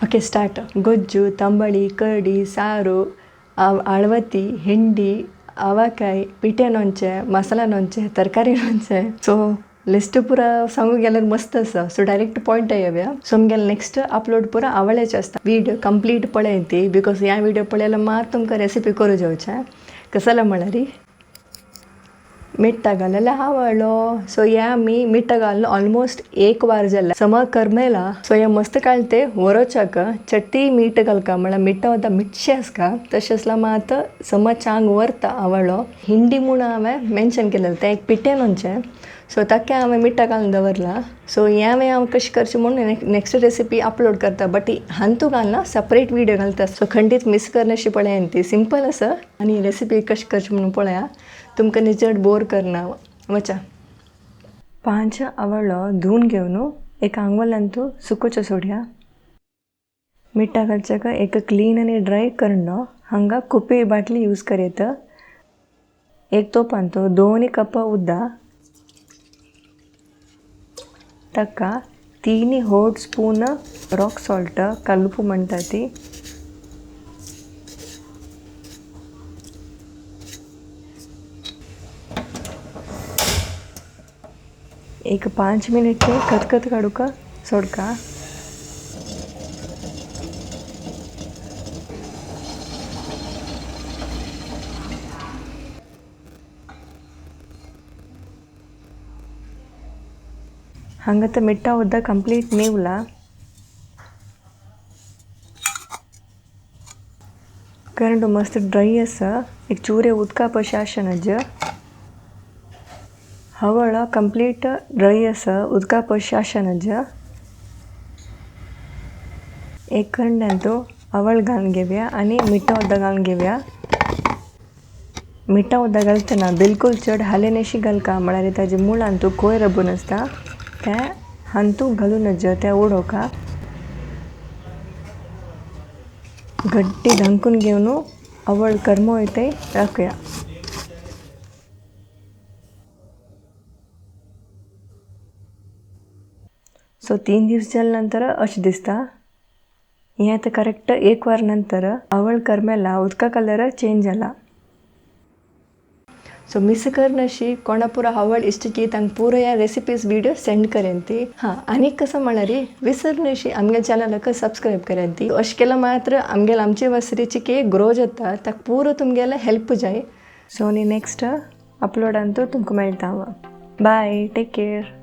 Okay start. ಗೊಜ್ಜು, ತಂಬಳಿ, ಕಡಿ, ಸಾರು, ಅಳವತ್ತಿ, ಹಿಂಡಿ, ಅವಕಾಯಿ, पिठे लोणचें, मसाला लोणचें, तरकारी लोणचें. सो लिस्ट पुरा सांगू गेल्यार मस्त आसा. सो डायरेक्ट पॉयंट येवया. सो आमगेले नेक्स्ट अपलोड पुरा आवळ्याचे आसता. व्हिडिओ कंप्लीट पळय ती, बिकॉज ह्या व्हिडिओ पळयल्यार मात तुमकां रेसिपी करूं जेवचें. कसं जालां म्हळ्यार मीठ घालेल्यार आवळ्ळो. सो हे आमी मीठ घालून ऑलमोस्ट 1 वार जाल्ला. सम करमेला. सो हे मस्त काळते वरोचाक चट्टी मीठ घालका म्हळ्यार मीठ वता मिठशें आसका तशें आसल्यार मात सम चांग व्हरता आवळ्ळो. हिंडी म्हूण हांवें मेन्शन केलेलें तें एक पिठे लोणचें. सो ताका हांवें मीठ घालून दवरला. सो हें हांव कशें करचें म्हणून नेक्स्ट रेसिपी अपलोड करता. बट हांतू घालना सेपरेट व्हिडिओ घालता. सो खंडीत मिस करनाशी पळयान ती सिंपल आसा आनी रेसिपी कशी करची म्हणून पळया. तुमकां न्ही चड बोर करना. वचा 5 आवळ्ळो धुवन घेवन एक आंगवलान तूं सुकोवचो सोडया. मीठ घालच्याक एक क्लीन आनी ड्राय करणो हांगा कुपी बाटली यूज करीत. एक तोपान तूं 2 कप उदक ताका 3 होट स्पून रॉक सॉल्ट कलुपू म्हणटा ती. एक 5 मिनिट खतखत काडूक सोडका. हांगा तर मिठा उदक कंप्लीट निवला. करंट मस्त ड्राय आसा. एक चुरे उदका पशें आसा नज. हवळ कंप्लीट ड्राय आसा उदका पशें आसा नज. एक कंड्यान तूं आवळ घालून घेवया आनी मिठा उदक घालून घेवया. मिठा उदक घालतना बिलकुल चड हालेनेशी घालका म्हळ्यार ताजे मुळान तूं कोयर रबून आसता ते हांतू घालून नज ते उडोवका. गड्डी धांकून घेवन आवळ करमो वयते राखुया. सो 3 दीस जाल्या नंतर अशें दिसता. हें आतां करेक्ट 1 वार नंतर आवळ करमेला उदका कलर चेंज जाला. सो मिस करनाशी कोणा पुरो आवड इश्ट की तांकां पुरो ह्या रेसिपीज व्हिडिओ सेंड करेन ती. हां आनीक कसं म्हळ्यार विसरनाशी आमगे चॅनलाक सबस्क्राईब करेन ती. अशें केल्यार मात्र आमगेले आमचे वसरीची केक ग्रो जाता. ताका पुरो तुमगेले हेल्प जाय. सो आनी नेक्स्ट अपलोडान तुमकां मेळटा. Bye, take care.